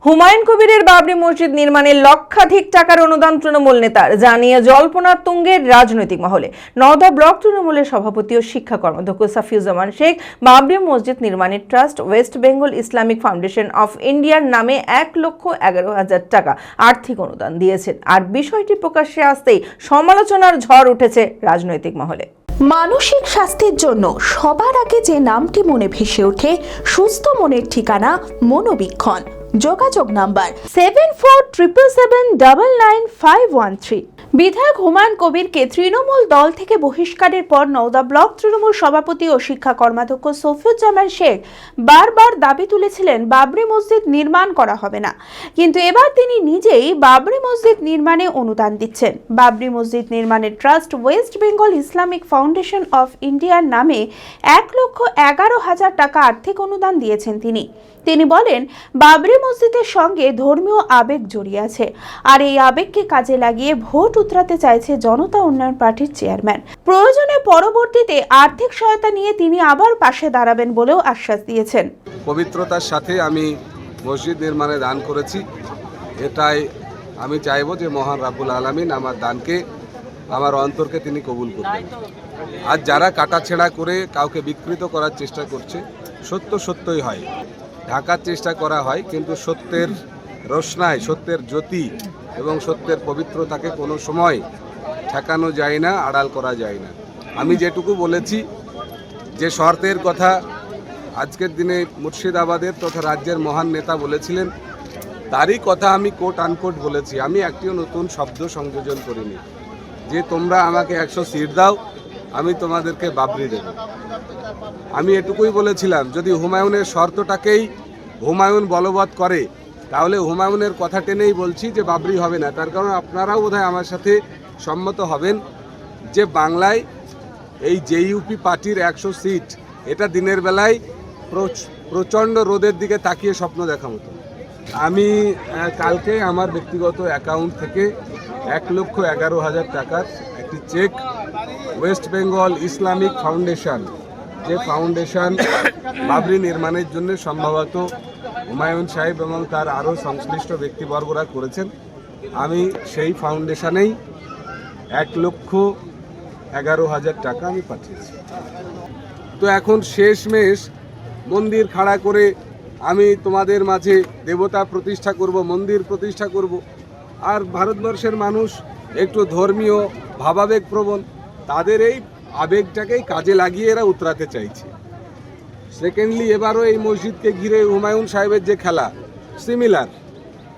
হুমায়ুন কবিরের বাবরি মসজিদ নির্মাণে লক্ষাধিক টাকার অনুদান তৃণমূল নেতার, জানিয়ে জল্পনার তুঙ্গের রাজনৈতিক মহলে। নওদা ব্লক তৃণমূলের সভাপতি ও শিক্ষা কর্মাধ্যক্ষ সাফিউজ্জামান শেখ বাবরি মসজিদ নির্মাণের trust West Bengal Islamic foundation of ইন্ডিয়ার নামে 1,11,000 টাকা আর্থিক অনুদান দিয়েছেন। আর বিষয়টি প্রকাশ্যে আসতেই সমালোচনার ঝড় উঠেছে রাজনৈতিক মহলে। মানসিক স্বাস্থ্যের জন্য সবার আগে যে নামটি মনে ভেসে ওঠে, সুস্থ মনের ঠিকানা মনোবীক্ষণ। যোগাযোগ নাম্বার 7477799513। বিধায়ক হুমায়ুন কবিরকে তৃণমূল দল থেকে বহিষ্কারের পর নওদা ব্লক তৃণমূল সভাপতি ও শিক্ষা কর্মাধ্যক্ষ সাফিউজ্জামান শেখ বারবার দাবি তুলেছিলেন বাবরি মসজিদ নির্মাণ করা হবে না, কিন্তু এবার তিনি নিজেই বাবরি মসজিদ নির্মাণে অনুদান দিচ্ছেন। বাবরি মসজিদ নির্মাণের trust West Bengal Islamic foundation of ইন্ডিয়ার নামে 1,11,000 টাকা আর্থিক অনুদান দিয়েছেন তিনি বলেন, বাবরি মসজিদের সঙ্গে ধর্মীয় আবেগ জড়িয়ে আছে, আর এই আবেগকে কাজে লাগিয়ে ভোট উতরাতে চাইছে জনতা উন্নয়ন পার্টির চেয়ারম্যান। প্রয়োজনে পরবর্তীতে আর্থিক সহায়তা নিয়ে তিনি আবার পাশে দাঁড়াবেন বলেও আশ্বাস দিয়েছেন। পবিত্রতার সাথে আমি মসজিদ নির্মাণে দান করেছি, এটাই আমি চাইব যে মহান রাব্বুল আলামিন আমার দানকে, আমার অন্তরকে তিনি কবুল করবেন। আর যারা কাটাছেঁড়া করে কাউকে বিকৃত করার চেষ্টা করছে, সত্য সত্যই হয়, ঢাকার চেষ্টা করা হয়, কিন্তু সত্যের রোশনায়, সত্যের জ্যোতি এবং সত্যের পবিত্রতাকে কোনো সময় ঠেকানো যায় না, আড়াল করা যায় না। আমি যেটুকু বলেছি, যে শর্তের কথা আজকের দিনে মুর্শিদাবাদের তথা রাজ্যের মহান নেতা বলেছিলেন, তারই কথা আমি কোট আনকোট বলেছি। আমি একটিও নতুন শব্দ সংযোজন করিনি। যে তোমরা আমাকে 100 সিট দাও, আমি তোমাদেরকে বাবরি দেব। আমি এটুকুই বলেছিলাম, যদি হুমায়ুনের শর্তটাকেই হুমায়ুন বলবৎ করে, তাহলে হুমায়ুনের কথা টেনেই বলছি যে বাবরি হবে না। তার কারণ আপনারাও বোধহয় আমার সাথে সম্মত হবেন যে বাংলায় এই জেইউপি পার্টির 100 সিট, এটা দিনের বেলায় প্রচণ্ড রোদের দিকে তাকিয়ে স্বপ্ন দেখা মতো। আমি কালকে আমার ব্যক্তিগত অ্যাকাউন্ট থেকে 1,11,000 টাকার একটি check West Bengal Islamic Foundation, যে ফাউন্ডেশন বাবরি নির্মাণের জন্য সম্ভবত হুমায়ুন সাহেব এবং তার আরও সংশ্লিষ্ট ব্যক্তিবর্গরা করেছেন, আমি সেই ফাউন্ডেশনেই 1,11,000 টাকা আমি পাঠিয়েছি। তো এখন শেষমেশ মন্দির খাড়া করে আমি তোমাদের মাঝে দেবতা প্রতিষ্ঠা করব, মন্দির প্রতিষ্ঠা করব, আর ভারতবর্ষের মানুষ একটু ধর্মীয় ভাবাবেগ প্রবণ, তাদের এই আবেগটাকেই কাজে লাগিয়ে এরা উতরাতে চাইছে। সেকেন্ডলি, এবারও এই মসজিদকে ঘিরে হুমায়ুন সাহেবের যে খেলা, সিমিলার।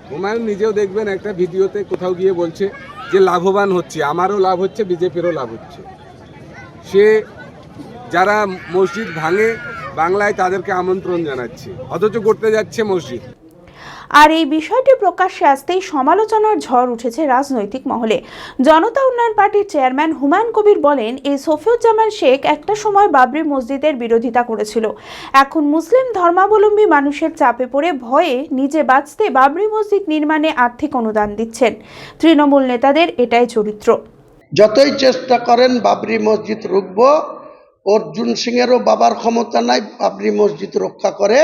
হুমায়ুন নিজেও দেখবেন একটা ভিডিওতে কোথাও গিয়ে বলছে যে লাভবান হচ্ছে, আমারও লাভ হচ্ছে, বিজেপিরও লাভ হচ্ছে। সে যারা মসজিদ ভাঙে বাংলায়, তাদেরকে আমন্ত্রণ জানাচ্ছে, অথচ করতে যাচ্ছে মসজিদ। আর এই বিষয়টি প্রকাশ্যে আসতেই সমালোচনার ঝড় উঠেছে রাজনৈতিক মহলে। জনতা উন্নয়ন পার্টির চেয়ারম্যান হুমায়ুন কবির বলেন, এই সাফিউজ্জামান শেখ একটা সময় বাবরি মসজিদের বিরোধিতা করেছিল, এখন মুসলিম ধর্মাবলম্বী মানুষের চাপে পড়ে ভয়ে নিজে বাঁচতে বাবরি মসজিদ নির্মাণে আর্থিক অনুদান দিচ্ছেন। তৃণমূল নেতাদের এটাই চরিত্র। যতই চেষ্টা করেন বাবরি মসজিদ রুখব, অর্জুন সিংয়েরও বাবার ক্ষমতা নাই বাবরি মসজিদ রক্ষা করে,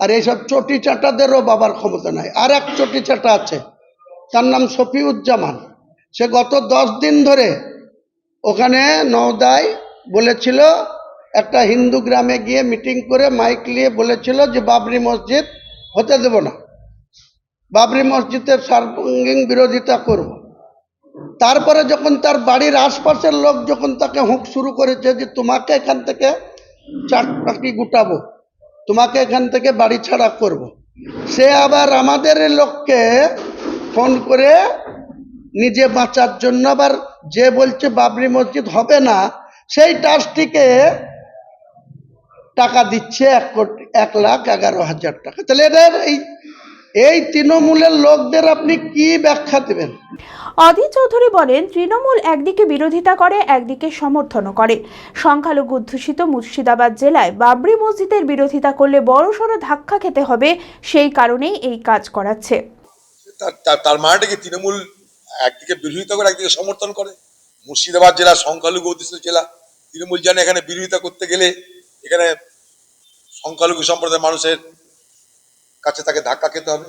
আর এইসব চটি চাটাদেরও বাবার ক্ষমতা নাই। আর এক চটি চাটা আছে, তার নাম সাফিউজ্জামান। সে গত 10 দিন ধরে ওখানে নওদায় বলেছিল, একটা হিন্দু গ্রামে গিয়ে মিটিং করে মাইক নিয়ে বলেছিল যে বাবরি মসজিদ হতে দেব না, বাবরি মসজিদের সার্বঙ্গীন বিরোধিতা করব। তারপরে যখন তার বাড়ির আশপাশের লোক যখন তাকে হুঁক শুরু করেছে যে তোমাকে এখান থেকে চাকরি গুটাবো, তোমাকে এখান থেকে বাড়ি ছাড়া করব, সে আবার আমাদের লোককে ফোন করে নিজে বাঁচার জন্য আবার যে বলছে বাবরি মসজিদ হবে না, সেই ট্রাস্টিকে টাকা দিচ্ছে 1,11,000 টাকা। তাহলে এদের এই তৃণমূলের লোকদের আপনি কি ব্যাখ্যা দেবেন? অধীর চৌধুরী বলেন, তৃণমূল একদিকে বিরোধিতা করে, একদিকে সমর্থনও করে। সংখ্যালঘু অধ্যুষিত মুর্শিদাবাদ জেলায় বাবরি মসজিদের বিরোধিতা করলে বড়সড় ধাক্কা খেতে হবে, সেই কারণেই এই কাজ করাচ্ছে। তার মানেটা কি তৃণমূল একদিকে বিরোধিতা করে একদিকে সমর্থন করে? মুর্শিদাবাদ জেলা সংখ্যালঘু অধ্যুষিত জেলা, তৃণমূল জানে এখানে বিরোধিতা করতে গেলে এখানে সংখ্যালঘু সম্প্রদায়ের মানুষের কাছে তাকে ধাক্কা খেতে হবে।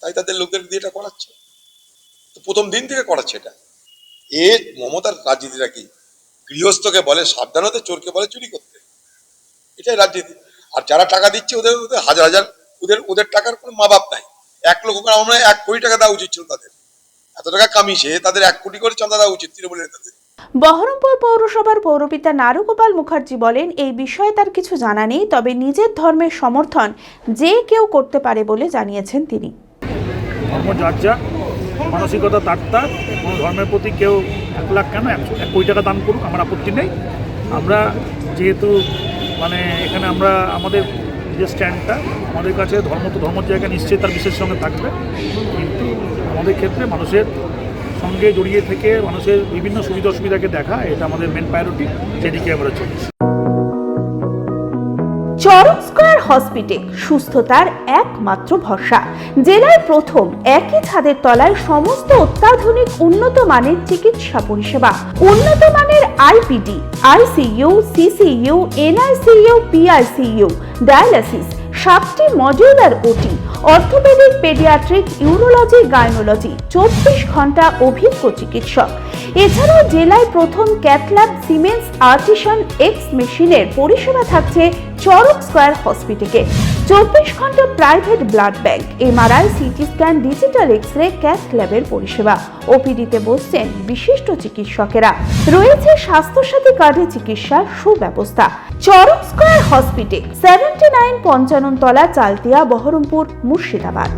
তাই তাদের লোকদের দিয়ে এটা করাচ্ছে। তো প্রথম দিন থেকে করাচ্ছে এটা। মমতার রাজনীতিটা কি? গৃহস্থকে বলে সাবধানতে, চোরকে বলে চুরি করতে, এটাই রাজনীতি। আর যারা টাকা দিচ্ছে ওদের হাজার হাজার, ওদের টাকার কোনো মা বাপ নাই। 1 লক্ষ করে, আমরা 1 কোটি টাকা দেওয়া উচিত ছিল তাদের। এত টাকা কামিয়েছে, তাদের 1 কোটি করে চাঁদা দেওয়া উচিত তৃণমূল নেতাদের। বহরমপুর পৌরসভার পৌরপিতা নারুগোপাল মুখার্জি বলেন, এই বিষয়ে তার কিছু জানা নেই, তবে নিজের ধর্মের সমর্থন যে কেউ করতে পারে বলে জানিয়েছেন তিনি। ধর্ম যার যার, মানসিকতা তার তার। কোনো ধর্মের প্রতি কেউ 1 লাখ কেন 1 কোটি টাকা দান করুক, আমার আপত্তি নেই। আমরা যেহেতু এখানে আমরা আমাদের যে স্ট্যান্ডটা, আমাদের কাছে ধর্ম তো ধর্মের জায়গায় নিশ্চয়ই তার বিশেষ সঙ্গে থাকবে, কিন্তু আমাদের ক্ষেত্রে মানুষের সঙ্গে জড়িয়ে থেকে মানুষের বিভিন্ন সুবিধা অসুবিধাকে দেখা, এটা আমাদের মেন প্রায়োরিটি, সেদিকে আমরা চলছি। চরক স্কয়ার হসপিটাল সুস্থতার একমাত্র ভরসা। জেলায় প্রথম একই ছাদের তলায় সমস্ত অত্যাধুনিক উন্নত মানের চিকিৎসা পরিষেবা, উন্নত মানের IPD, ICU, CCU, NICU, PICU, dialysis, 7টি modular OT, orthopaedic, paediatric, urology, gynaecology, 24 ঘন্টা অভিজ্ঞ চিকিৎসক। এছাড়াও জেলায় প্রথম ক্যাথল্যাব, সিমেন্স, আর্টিসান, এক্স মেশিনের পরিষেবা থাকছে চরক স্কয়ার হসপিটালে। 24 ঘন্টা private blood bank, MRI, CT scan, digital x-ray, cath ল্যাবের পরিষেবা। ওপিডিতে বসছেন বিশিষ্ট চিকিৎসকেরা। রয়েছে স্বাস্থ্যসাথী কার্ডে চিকিৎসার সুব্যবস্থা। চরক স্কয়ার হসপিটাল, 79 পঞ্চানন তলা, চালতিয়া, বহরমপুর, মুর্শিদাবাদ।